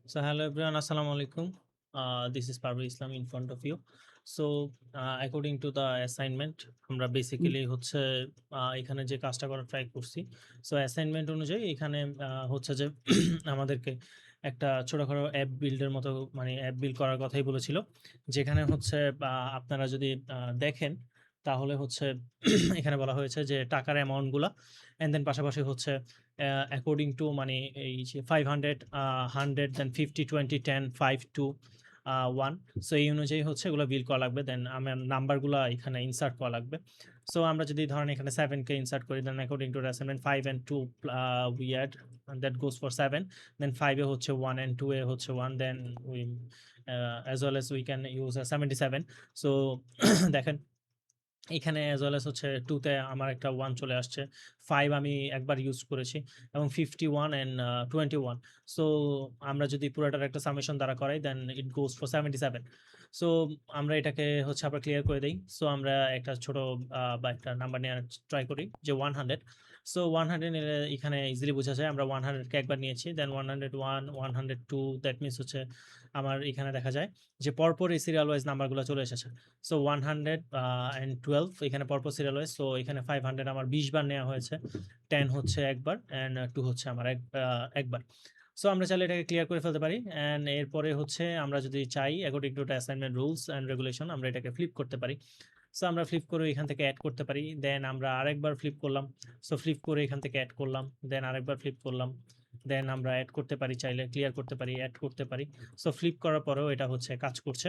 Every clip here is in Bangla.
So hello everyone, assalamu alaikum. This is Parvez Islam in front of you. So according to the assignment, আমরা বেসিক্যালি হচ্ছে এখানে যে কাজটা করার ট্রাই করছি। সো অ্যাসাইনমেন্ট অনুযায়ী এখানে হচ্ছে যে আমাদেরকে একটা ছোটখাটো অ্যাপ বিল্ডের মতো মানে অ্যাপ বিল্ড করার কথাই বলেছিল। যেখানে হচ্ছে আপনারা যদি দেখেন তাহলে হচ্ছে এখানে বলা হয়েছে যে টাকার অ্যামাউন্ট গুলা অ্যান্ড দেন পাশাপাশি হচ্ছে অ্যাকর্ডিং টু মানে এই যে 500 100 দেন 50 20 10 5 2 1 সো এই অনুযায়ী হচ্ছে এগুলো বিল করা লাগবে দেন আমার নাম্বারগুলো এখানে ইনসার্ট করা লাগবে সো আমরা যদি ধরেন এখানে 7 কে ইনসার্ট করি দেন according to assignment 5 and 2 we add and that goes for 7 then 5 এ হচ্ছে 1 and 2 এ হচ্ছে 1 then we as well as we can use a 77 so দেখেন এখানে as well as হচ্ছে 2 তে আমার একটা 1 চলে আসছে। 5 আমি একবার ইউজ করেছি এবং 51 and 21 সো আমরা যদি পুরাটার একটা সামেশন দ্বারা করাই দেন ইট গোস ফর 77 সো আমরা এটাকে হচ্ছে আবার ক্লিয়ার করে দেই। সো আমরা একটা ছোট বা একটা নাম্বার নেওয়ার ট্রাই করি যে 100 সো 100 নিলে এখানে ইজিলি বোঝা যায় আমরা 100 কে একবার নিয়েছি দেন 101 102 দ্যাট মিনস হচ্ছে আমার এখানে দেখা যায় যে পরপর এই সিরিয়াল ওয়াইজ নাম্বারগুলো চলে এসেছে। সো 100 and 12 এখানে পরপর সিরিয়াল ওয়াইজ সো এখানে 500 আমার 20 বার নেওয়া হয়েছে 10 হচ্ছে একবার অ্যান্ড 2 হচ্ছে আমার একবার সো আমরা চাইলে এটাকে ক্লিয়ার করে ফেলতে পারি অ্যান্ড এরপরে হচ্ছে আমরা যদি চাই according to assignment rules and regulation আমরা এটাকে ফ্লিপ করতে পারি সো আমরা ফ্লিপ করে এখান থেকে অ্যাড করতে পারি দেন আমরা আরেকবার ফ্লিপ করলাম সো ফ্লিপ করে এখান থেকে অ্যাড করলাম দেন আরেকবার ফ্লিপ করলাম দেন আমরা অ্যাড করতে পারি চাইলে ক্লিয়ার করতে পারি অ্যাড করতে পারি সো ফ্লিপ করার পরেও এটা হচ্ছে কাজ করছে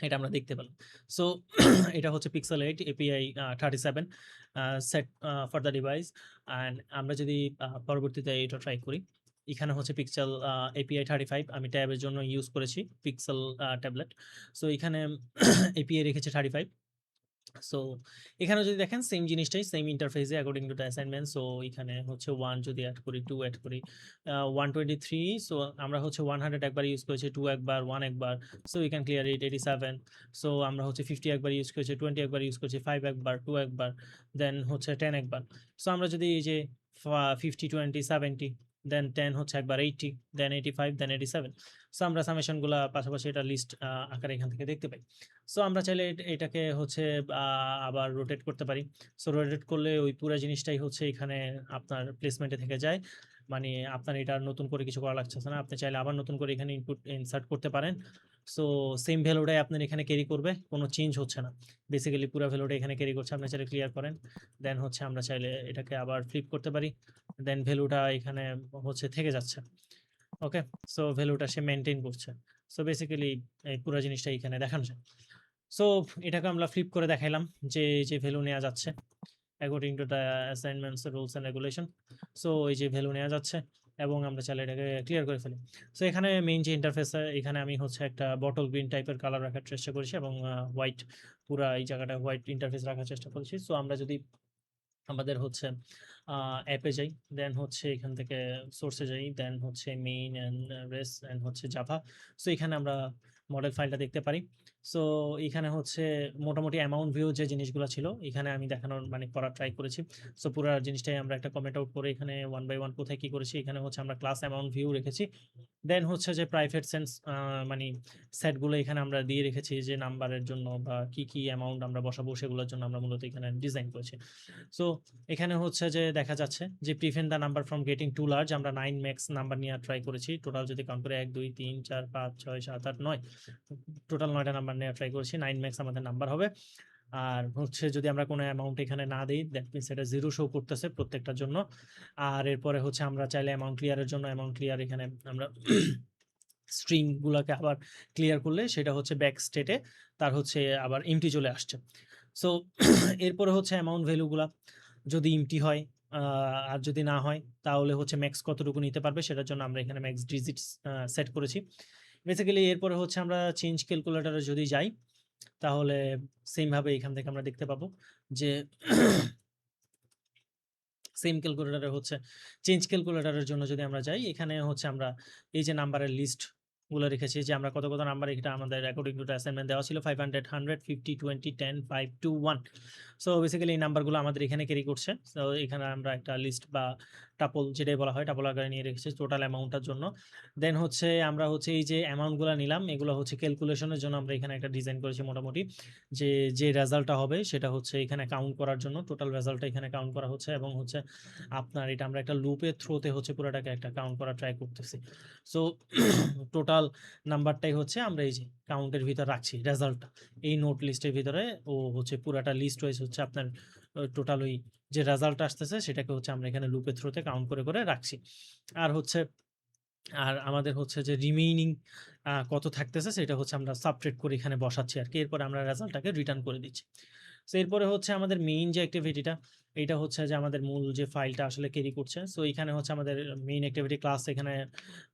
এটা আমরা দেখতে পেলাম। সো এটা হচ্ছে Pixel 8 API 37 set for the device and আমরা যদি পরবর্তীতে এটা ট্রাই করি। এখানে হচ্ছে Pixel API 35 আমি ট্যাবের জন্য ইউজ করেছি Pixel ট্যাবলেট। সো এখানে API রেখেছে 35 সো এখানে যদি দেখেন সেম জিনিসটাই সেম ইন্টারফেসে according to the assignment so এখানে হচ্ছে 1 যদি অ্যাড করি 2 অ্যাড করি 123 সো আমরা হচ্ছে 100 একবার ইউজ করেছি 2 একবার 1 একবার so we can clear it 87 so আমরা হচ্ছে 50 একবার ইউজ করেছি 20 একবার ইউজ করেছি 5 একবার 2 একবার দেন হচ্ছে 10 একবার সো আমরা যদি এই যে 50 20 70 দেন 10 হচ্ছে একবার 80 দেন 85 দেন 87 সো আমরা সামেশনগুলা পাশাপাশি এটা লিস্ট আকারে এখান থেকে দেখতে পাই সো আমরা চাইলে এটাকে হচ্ছে আবার রোটেট করতে পারি। সো রোটেট করলে ওই পুরা জিনিসটাই হচ্ছে এখানে আপনার প্লেসমেন্টে থেকে যায়। মানে আপনার এটা আর নতুন করে কিছু করা লাগতেছে না। আপনি চাইলে আবার নতুন করে এখানে ইনপুট ইনসার্ট করতে পারেন। সো সেম ভ্যালুটাই আপনার এখানে ক্যারি করবে। কোনো চেঞ্জ হচ্ছে না। বেসিক্যালি পুরা ভ্যালুটা এখানে ক্যারি করছে। আপনি চাইলে ক্লিয়ার করেন। দেন হচ্ছে আমরা চাইলে এটাকে আবার ফ্লিপ করতে পারি। দেন ভ্যালুটা এখানে হচ্ছে থেকে যাচ্ছে। ওকে? সো ভ্যালুটা সে মেইনটেইন করছে। সো বেসিক্যালি এই পুরা জিনিসটা এখানে দেখানো যায়। সো এটাকে আমরা ফ্লিপ করে দেখাইলাম যে, যে ভ্যালু নেয়া যাচ্ছে according to the assignments rules and regulation. So এই যে ভ্যালু নেয়া যাচ্ছে এবং আমরা চাইলে এটাকে ক্লিয়ার করে ফেলি। সো এখানে মেইন যে ইন্টারফেস এখানে আমি হচ্ছে একটা বটল গ্রিন টাইপের কালার রাখার চেষ্টা করেছি এবং হোয়াইট পুরা এই জায়গাটা হোয়াইট ইন্টারফেস রাখার চেষ্টা করেছি। সো আমরা যদি আমাদের হচ্ছে অ্যাপে যাই, দেন হচ্ছে এখান থেকে সোর্সে যাই, দেন হচ্ছে মেইন অ্যান্ড রেস অ্যান্ড হচ্ছে জাভা। সো এখানে আমরা মডেল ফাইলটা দেখতে পারি। সো এখানে হচ্ছে মোটামুটি অ্যামাউন্ট ভিউ যে জিনিসগুলো ছিল, এখানে আমি দেখানোর মানে করার ট্রাই করেছি। সো পুরা জিনিসটাই আমরা একটা কমেন্ট আউট করে এখানে 1 বাই 1 কোথায় কি করেছি, এখানে হচ্ছে আমরা ক্লাস অ্যামাউন্ট ভিউ রেখেছি। দেন হচ্ছে যে প্রাইভেট মানি সেটগুলো এখানে আমরা দিয়ে রেখেছি যে নাম্বারের জন্য বা কি অ্যামাউন্ট আমরা বসাবো সেগুলোর জন্য আমরা মূলত এখানে ডিজাইন করেছি। সো এখানে হচ্ছে যে দেখা যাচ্ছে যে prevent the number from getting too large আমরা 9 ম্যাক্স নাম্বার নিয়ে ট্রাই করেছি। টোটাল যদি কাউন্ট করে 1 2 3 4 5 6 7 8 9 টোটাল 9 টা নাম্বার নিয়ে ট্রাই করেছি। 9 ম্যাক্স আমাদের নাম্বার হবে। আর হচ্ছে যদি আমরা কোনো অ্যামাউন্ট এখানে না দেই দ্যাট মিনস এটা 0 শো করতেছে প্রত্যেকটার জন্য। আর এরপরে হচ্ছে আমরা চাইলে অ্যামাউন্ট ক্লিয়ারের জন্য অ্যামাউন্ট ক্লিয়ার এখানে আমরা স্ট্রিং গুলাকে আবার ক্লিয়ার করলে সেটা হচ্ছে ব্যাক স্টেটে তার হচ্ছে আবার এমটি চলে আসছে। সো এরপরে হচ্ছে অ্যামাউন্ট ভ্যালুগুলা যদি এমটি হয় আর যদি না হয় তাহলে হচ্ছে ম্যাক্স কতটুকু নিতে পারবে সেটার জন্য আমরা এখানে ম্যাক্স ডিজিটস সেট করেছি। বেসিক্যালি এরপরে হচ্ছে আমরা চেঞ্জ ক্যালকুলেটরে যদি যাই তাহলে সেম ভাবে এখান থেকে আমরা দেখতে পাবো যে সেম ক্যালকুলেটরে হচ্ছে চেঞ্জ ক্যালকুলেটরের জন্য যদি আমরা যাই এখানে হচ্ছে আমরা এই যে নাম্বারের লিস্ট গুলো রেখেছি যে আমরা কত নাম্বার এটা আমাদের অ্যাকর্ডিং টু অ্যাসাইনমেন্ট দেওয়া ছিল 500 100 50 20 10 5 2 1 সো বেসিক্যালি এই নাম্বারগুলো আমাদের এখানে ক্যারি করছে। সো এখানে আমরা একটা লিস্ট বা টাপল যেটাই বলা হয় টাপল আকারে নিয়ে রেখেছি টোটাল অ্যামাউন্টটার জন্য। দেন হচ্ছে আমরা হচ্ছে এই যে অ্যামাউন্টগুলা নিলাম এগুলো হচ্ছে ক্যালকুলেশনের জন্য আমরা এখানে একটা ডিজাইন করেছি মোটামুটি। যে রেজাল্টটা হবে সেটা হচ্ছে এখানে কাউন্ট করার জন্য টোটাল রেজাল্টটা এখানে কাউন্ট করা হচ্ছে এবং হচ্ছে আপনার এটা আমরা একটা লুপের থ্রুতে হচ্ছে পুরোটাকে একটা কাউন্ট করার ট্রাই করতেছি। সো টোটাল নাম্বারটাই হচ্ছে আমরা এই যে কাউন্টের ভিতর রাখছি রেজাল্টটা। এই নোট লিস্টের ভিতরে ও হচ্ছে পুরাটা লিস্ট ওয়াইজ হচ্ছে আপনার টোটাল ওই যে রেজাল্ট আসতেছে সেটাকে হচ্ছে আমরা এখানে লুপের থ্রুতে কাউন্ট করে রাখছি। আর হচ্ছে আমাদের হচ্ছে যে রিমেইনিং কত থাকতেছে সেটা হচ্ছে আমরা সাবট্রাক্ট করে এখানে বসাচ্ছি আরকি। এরপরে আমরা রেজাল্টটাকে রিটার্ন করে দিচ্ছি। সো এরপরে হচ্ছে আমাদের মেইন যে অ্যাক্টিভিটিটা, এইটা হচ্ছে যে আমাদের মূল যে ফাইলটা আসলে ক্যারি করছে। সো এখানে হচ্ছে আমাদের মেইন অ্যাক্টিভিটি ক্লাস এখানে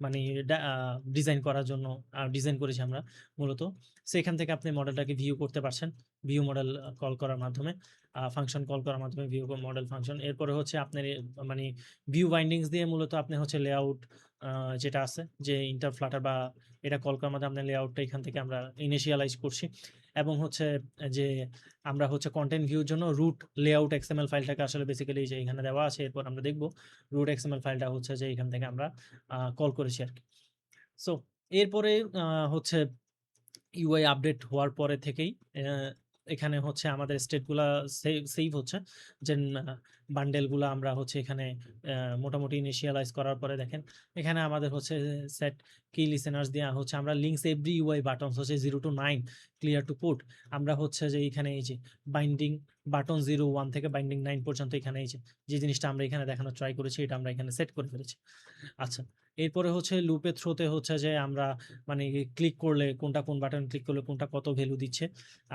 মানে ডিজাইন করার জন্য ডিজাইন করেছি আমরা মূলত। সো এখান থেকে আপনি মডেলটাকে ভিউ করতে পারছেন। ভিউ মডেল কল করার মাধ্যমে, ফাংশন কল করার মাধ্যমে ভিউ মডেল ফাংশন। এরপরে হচ্ছে আপনার মানে ভিউ বাইন্ডিংস দিয়ে মূলত আপনি হচ্ছে লেআউট যেটা আছে যে ইন্টারফ্লাটার বা এটা কল করার মাধ্যমে আমরা লেআউটটা এখান থেকে আমরা ইনিশিয়ালাইজ করছি এবং হচ্ছে যে আমরা হচ্ছে কন্টেন্ট ভিউর জন্য রুট লেআউট এক্সএমএল ফাইলটাকে আসলে বেসিক্যালি যে এখানে দেওয়া আছে এরপর আমরা দেখব রুট এক্সএমএল ফাইলটা হচ্ছে যে এখান থেকে আমরা কল করেছি আর কি। সো এরপরে হচ্ছে ইউআই আপডেট হওয়ার পরে থেকেই এখানে হচ্ছে আমাদের স্টেটগুলা সেভ হচ্ছে যে বান্ডেলগুলো আমরা হচ্ছে এখানে মোটামুটি ইনিশিয়ালাইজ করার পরে দেখেন এখানে আমাদের হচ্ছে সেট কি লিসেনার্স দেওয়া হচ্ছে আমরা লিঙ্কস এভরি ইউআই বাটনস হচ্ছে 0 to 9 ক্লিয়ার টু পুট আমরা হচ্ছে যে এখানে এই যে বাইন্ডিং বাটন 0 1 থেকে বাইন্ডিং 9 পর্যন্ত এখানে এই যে জিনিসটা আমরা এখানে দেখানোর ট্রাই করেছি এটা আমরা এখানে সেট করে ফেলেছি। আচ্ছা এরপরে হচ্ছে লুপের থ্রুতে হচ্ছে যে আমরা মানে ক্লিক করলে কোনটা কোন বাটন ক্লিক করলে কোনটা কত ভ্যালু দিচ্ছে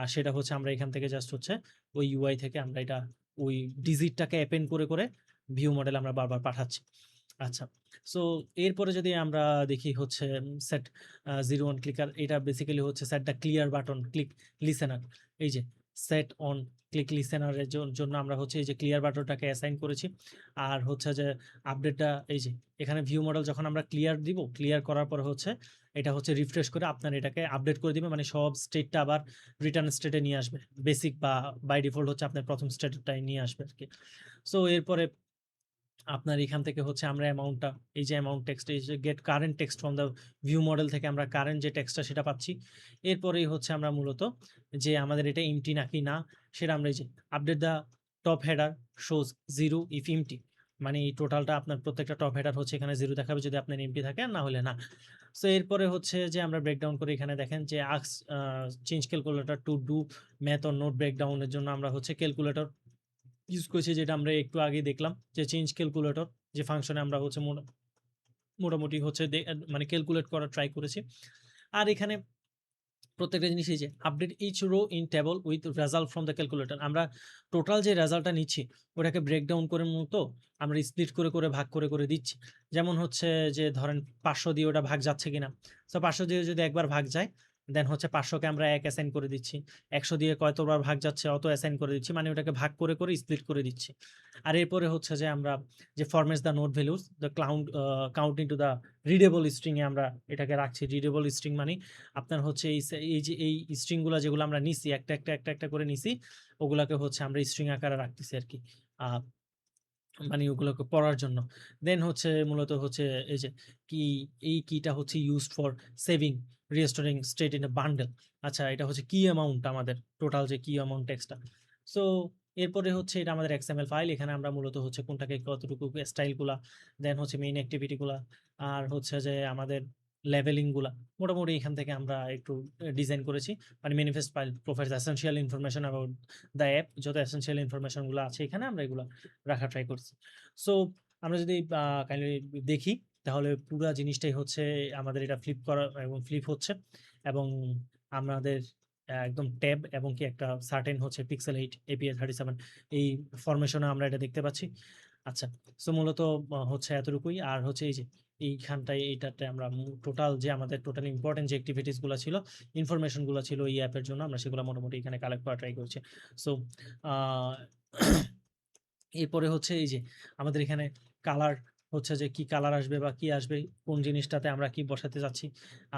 আর সেটা হচ্ছে আমরা এখান থেকে জাস্ট হচ্ছে ওই ইউআই থেকে আমরা এটা ওই ডিজিটটাকে অ্যাপেন্ড করে ভিউ মডেল আমরা বারবার পাঠাচ্ছি। আচ্ছা সো এরপরে যদি আমরা দেখি হচ্ছে সেট 01 ক্লিকার এটা বেসিক্যালি হচ্ছে set the clear button click listener এই যে সেট অন ক্লিক লিসেনারের জন্য আমরা হচ্ছে এই যে ক্লিয়ার বাটনটাকে অ্যাসাইন করেছি আর হচ্ছে যে আপডেটটা এই যে এখানে ভিউ মডেল যখন আমরা ক্লিয়ার দিব ক্লিয়ার করার পরে হচ্ছে এটা হচ্ছে রিফ্রেশ করে আপনার এটাকে আপডেট করে দিবে মানে সব স্টেটটা আবার রিটার্ন স্টেটে নিয়ে আসবে বেসিক বা বাই ডিফল্ট হচ্ছে আপনার প্রথম স্টেটটাই নিয়ে আসবে আর কি। সো এরপরে আপনার এখান থেকে হচ্ছে আমরা অ্যামাউন্টটা এই যে অ্যামাউন্ট টেক্সট এই যে get current text from the view model থেকে আমরা কারেন্ট যে টেক্সটটা সেটা পাচ্ছি। এরপরেই হচ্ছে আমরা মূলত যে আমাদের এটা এমটি নাকি না সেটা আমরা এই যে update the top header shows 0 if empty মানে এই টোটালটা আপনার প্রত্যেকটা টপ হেডার হচ্ছে এখানে 0 দেখাবে যদি আপনার এমটি থাকে আর না হলে না। সো এরপরে হচ্ছে যে আমরা ব্রেকডাউন করে এখানে দেখেন যে ask change calculator to do math or note ব্রেকডাউনের জন্য আমরা হচ্ছে ক্যালকুলেটর ইউজ করেছি যেটা আমরা একটু আগে দেখলাম যে চেঞ্জ ক্যালকুলেটর যে ফাংশনে আমরা হচ্ছে মোটামুটি হচ্ছে মানে ক্যালকুলেট করার ট্রাই করেছি। আর এখানে প্রত্যেকটা জিনিস এই যে update each row in table with result from the calculator আমরা টোটাল যে রেজাল্টটা নিচ্ছি ওটাকে ব্রেকডাউন করে মতো আমরা স্প্লিট করে ভাগ করে দিচ্ছি। যেমন হচ্ছে যে ধরেন 500 দিয়ে ওটা ভাগ যাচ্ছে কিনা। সো 500 দিয়ে যদি একবার ভাগ যায় দেন হচ্ছে 500কে আমরা 1 অ্যাসাইন করে দিচ্ছি। 100 দিয়ে কতবার ভাগ যাচ্ছে অত অ্যাসাইন করে দিচ্ছি। মানে ওটাকে ভাগ করে স্প্লিট করে দিচ্ছি। আর এরপরে হচ্ছে যে আমরা যে formats the note values the count into the readable string এ আমরা এটাকে রাখছি। রিডেবল স্ট্রিং মানে আপনার হচ্ছে এই যে এই স্ট্রিংগুলা যেগুলো আমরা নিছি একটা করে নিছি ওগুলাকে হচ্ছে আমরা স্ট্রিং আকারে রাখতেছি আরকি। আ মানে ওগুলোকে পড়ার জন্য। দেন হচ্ছে মূলত হচ্ছে এই যে কি এই কিটা হচ্ছে used for saving restoring state in a bundle. আচ্ছা এটা হচ্ছে কি অ্যামাউন্ট আমাদের টোটাল যে কি অ্যামাউন্ট টেক্সটটা। সো এরপরে হচ্ছে এটা আমাদের এক্সএমএল ফাইল এখানে আমরা মূলত হচ্ছে কোনটাকে কতটুকু স্টাইলগুলা দেন হচ্ছে মেইন অ্যাক্টিভিটিগুলা আর হচ্ছে যে আমাদের লেভেলিং গুলা মোটামুটি এখান থেকে আমরা একটু ডিজাইন করেছি। মানে manifest file provides essential information about the app যত এসেনশিয়াল ইনফরমেশন গুলো আছে এখানে আমরা এগুলো রাখার ট্রাই করছি। সো আমরা যদি কাইন্ডলি দেখি তাহলে পুরা জিনিসটাই হচ্ছে আমাদের এটা ফ্লিপ করা এবং ফ্লিপ হচ্ছে এবং আমাদের একদম ট্যাব এবং কি একটা সার্টেন হচ্ছে পিক্সেল 8 API 37 এই ফরমেশনে আমরা এটা দেখতে পাচ্ছি। আচ্ছা সো মূলত হচ্ছে এতটুকুই আর হচ্ছে এই যে এইখানটায় এইটাতে আমরা টোটাল যে আমাদের টোটাল ইম্পর্টেন্ট যে অ্যাক্টিভিটিস গুলো ছিল ইনফরমেশন গুলো ছিল এই অ্যাপের জন্য আমরা সেগুলো মোটামুটি এখানে কালেক্ট করা ট্রাই করছি। সো আহ এরপরে হচ্ছে এই যে আমাদের এখানে কালার হচ্ছে যে কি কালার আসবে বা কি আসবে, কোন জিনিসটাতে আমরা কি বসাতে যাচ্ছি,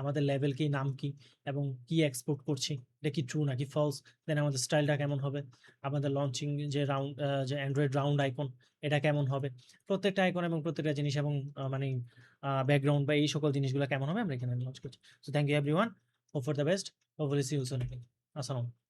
আমাদের লেভেল কি, নাম কি এবং কি এক্সপোর্ট করছি, এটা কি ট্রু নাকি ফলস, দেন আমাদের স্টাইলটা কেমন হবে, আমাদের লঞ্চিং যে যে অ্যান্ড্রয়েড রাউন্ড আইকন এটা কেমন হবে, প্রত্যেকটা আইকন এবং প্রত্যেকটা জিনিস এবং মানে ব্যাকগ্রাউন্ড বা এই সকল জিনিসগুলো কেমন হবে আমরা এখানে লঞ্চ করছি। So thank you everyone, hope for the best, hopefully see you soon. আসসালাম।